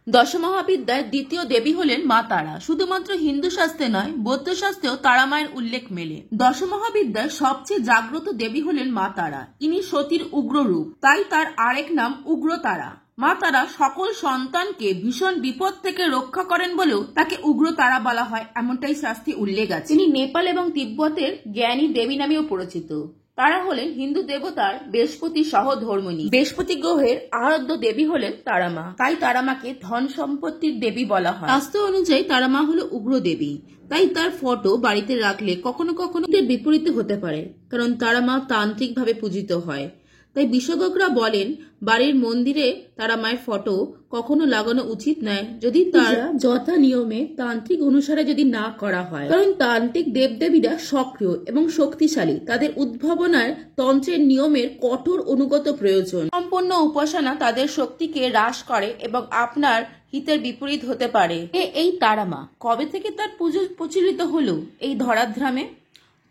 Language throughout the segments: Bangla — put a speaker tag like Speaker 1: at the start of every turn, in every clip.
Speaker 1: দশমহাবিদ্যার দ্বিতীয় দেবী হলেন মা তারা। শুধুমাত্র হিন্দু শাস্ত্রে নয়, বৌদ্ধ শাস্ত্রেও তারা মায়ের উল্লেখ মেলে। দশমহাবিদ্যার সবচেয়ে জাগ্রত দেবী হলেন মা তারা। ইনি সতীর উগ্র রূপ, তাই তার আরেক নাম উগ্র তারা। মা তারা সকল সন্তানকে ভীষণ বিপদ থেকে রক্ষা করেন বলেও তাকে উগ্র তারা বলা হয়, এমনটাই শাস্ত্রে উল্লেখ আছে। তিনি নেপাল এবং তিব্বতের জ্ঞানী দেবী নামেও পরিচিত। তারা হলেন হিন্দু দেবতার বৃহস্পতি সহধর্মিণী। বৃহস্পতি গ্রহের আরাধ্য দেবী হলেন তারা মা, তাই তারা মাকে ধন সম্পত্তির দেবী বলা হয়। শাস্ত্র অনুযায়ী তারা মা হলো উগ্র দেবী, তাই তার ফটো বাড়িতে রাখলে কখনো কখনো বিপরীত হতে পারে, কারণ তারা মা তান্ত্রিক ভাবে পূজিত হয়। তাই বিশেষজ্ঞরা বলেন বাড়ির মন্দিরে তারা মায়ের ফটো কখনো লাগানো উচিত নয়, যদি তারা যথা নিয়মে তান্ত্রিক অনুসারে যদি না করা হয়। কারণ তান্ত্রিক দেবদেবীরা সক্রিয় এবং শক্তিশালী, তাদের উদ্ভাবনার তন্ত্রের নিয়মের কঠোর অনুগত প্রয়োজন। সম্পূর্ণ উপাসনা তাদের শক্তিকে হ্রাস করে এবং আপনার হিতের বিপরীত হতে পারে। এই তারা মা কবে থেকে তার পুজো প্রচলিত হলো এই ধরাধামে?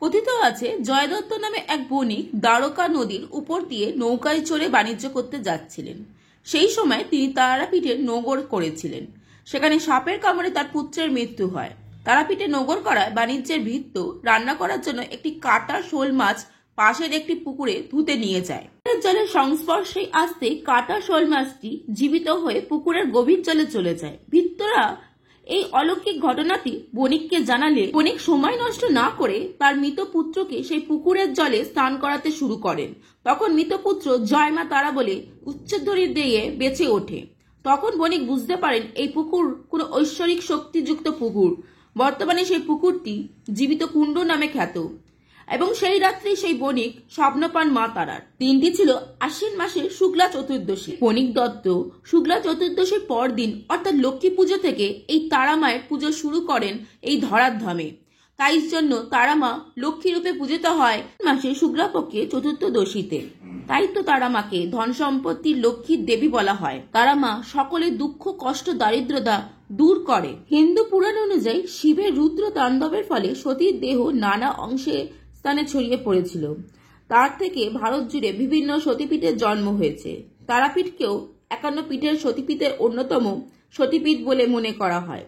Speaker 1: কথিত আছে জয়দত্ত নামে এক বণিক দ্বারকা নদীর উপর দিয়ে নৌকায় চড়ে বাণিজ্য করতে যাচ্ছিলেন। সেই সময় তিনি তারাপীঠের নোঙর করেছিলেন। সেখানে সাপের কামড়ে তার পুত্রের মৃত্যু হয়। তারাপীঠে নোঙর করায় বাণিজ্যের ভৃত্য রান্না করার জন্য একটি কাটা শোল মাছ পাশের একটি পুকুরে ধুতে নিয়ে যায়। জলের সংস্পর্শে আসতে কাটা শোল মাছটি জীবিত হয়ে পুকুরের গভীর জলে চলে যায়। ভৃত্যরা এই অলৌকিক ঘটনাটি বণিককে জানালে বণিক সময় নষ্ট না করে তার মৃত পুত্রকে সেই পুকুরের জলে স্নান করাতে শুরু করেন। তখন মৃত পুত্র জয় মা তারা বলে উচ্চধ্বনি দিয়ে বেঁচে ওঠে। তখন বণিক বুঝতে পারেন এই পুকুর কোনো ঐশ্বরিক শক্তিযুক্ত পুকুর। বর্তমানে সেই পুকুরটি জীবিত কুণ্ড নামে খ্যাত এবং সেই রাত্রি সেই বণিক স্বপ্ন পান মা তারার। দিনটি ছিল আশ্বিন মাসের শুক্লা চতুর্দশী। বণিক দত্ত শুক্লা চতুর্দশীর পর দিন অর্থাৎ লক্ষ্মী পুজো থেকে এই তারা মায়ের পুজো শুরু করেন এই ধরাধামে। তাই জন্য তারা মা লক্ষ্মী রূপে পূজিত হয় মাসে শুক্লাপক্ষে চতুর্দশীতে। তাই তো তারা মাকে ধন সম্পত্তির লক্ষ্মীর দেবী বলা হয়। তারা মা সকলের দুঃখ কষ্ট দারিদ্রতা দূর করে। হিন্দু পুরাণ অনুযায়ী শিবের রুদ্র তাণ্ডবের ফলে সতীর দেহ নানা অংশে স্থানে ছড়িয়ে পড়েছিল। তার থেকে ভারত জুড়ে বিভিন্ন সতীপীঠের জন্ম হয়েছে। তারাপীঠকেও 51 পীঠের সতীপীঠের অন্যতম সতীপীঠ বলে মনে করা হয়,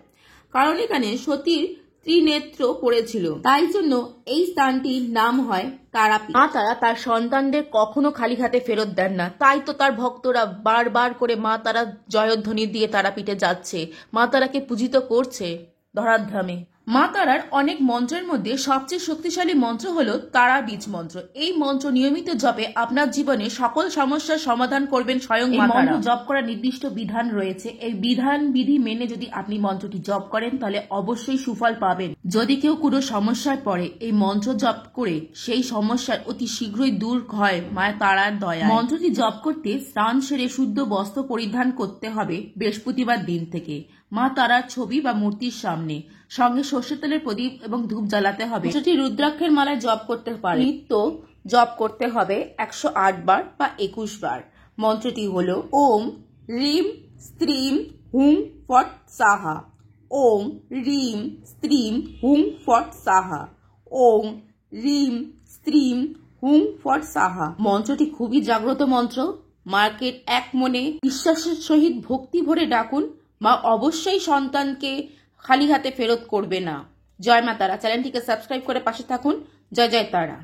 Speaker 1: কারণ এখানে সতীর ত্রিনেত্র পড়েছিল। তাই জন্য এই স্থানটির নাম হয় তারাপীঠ। মা তারা তার সন্তানদের কখনো খালি হাতে ফেরত দেন না, তাই তো তার ভক্তরা বারবার করে মা তারা জয়ধ্বনি দিয়ে তারাপীঠে যাচ্ছে, মা তারাকে পূজিত করছে ধরাধামে। মা তারার অনেক মন্ত্রের মধ্যে সবচেয়ে শক্তিশালী মন্ত্র হলো তারা বীজ মন্ত্র। এই মন্ত্র নিয়মিত জপে আপনার জীবনে সকল সমস্যার সমাধান করবেন স্বয়ং মা তারা। জপ করার নির্দিষ্ট বিধান রয়েছে। এই বিধি মেনে যদি আপনি মন্ত্রটি জপ করেন তাহলে অবশ্যই সুফল পাবেন। যদি কেউ কোনো সমস্যায় পড়ে এই মন্ত্র জপ করে সেই সমস্যার অতি শীঘ্রই দূর হয় মা তারার দয়া। মন্ত্রটি জপ করতে স্নান সেরে শুদ্ধ বস্ত্র পরিধান করতে হবে বৃহস্পতিবার দিন থেকে। মা তারার ছবি বা মূর্তির সামনে সঙ্গে সর্ষের তেলের প্রদীপ এবং ধূপ জ্বালাতে হবে। সেটি রুদ্রাক্ষের মালায় জপ করতে পারে। নিত্য জপ করতে হবে 108 বার বা 21 বার। মন্ত্রটি হলো ওম রিম স্ত্রিম হুম ফট সাহা। ওম রিম স্ত্রিম হুম ফট সাহা। ওম রিম স্ত্রিম হুম ফট সাহা। মন্ত্রটি খুবই জাগ্রত মন্ত্র। মাকে এক মনে বিশ্বাসের সহিত ভক্তি ভরে ডাকুন। মা অবশ্যই সন্তানকে খালি হাতে ফেরত করবে না। জয় মা তারা। চ্যানেলটিকে সাবস্ক্রাইব করে পাশে থাকুন। জয় জয় তারা।